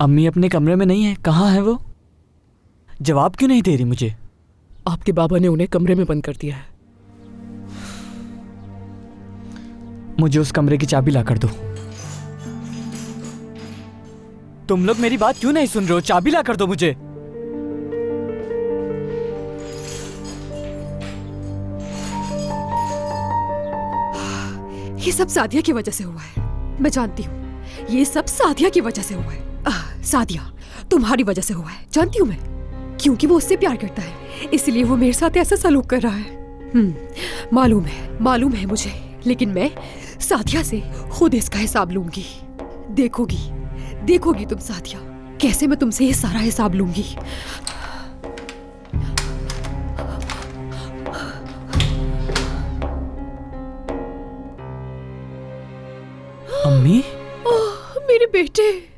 अम्मी अपने कमरे में नहीं है, कहाँ है वो? जवाब क्यों नहीं दे रही मुझे? आपके बाबा ने उन्हें कमरे में बंद कर दिया है। मुझे उस कमरे की चाबी ला कर दो। तुम लोग मेरी बात क्यों नहीं सुन रहे हो? चाबी ला कर दो मुझे। ये सब सादिया की वजह से हुआ है, मैं जानती हूँ। ये सब सादिया की वजह से हुआ है। सादिया, तुम्हारी वजह से हुआ है, जानती हूँ मैं। क्योंकि वो उससे प्यार करता है, इसलिए वो मेरे साथ ऐसा सलूक कर रहा है। मालूम है मुझे, लेकिन मैं सादिया से खुद इसका हिसाब लूंगी। देखोगी तुम सादिया, कैसे मैं तुमसे ये सारा हिसाब लूंगी। अम्मी? मेरे बेटे।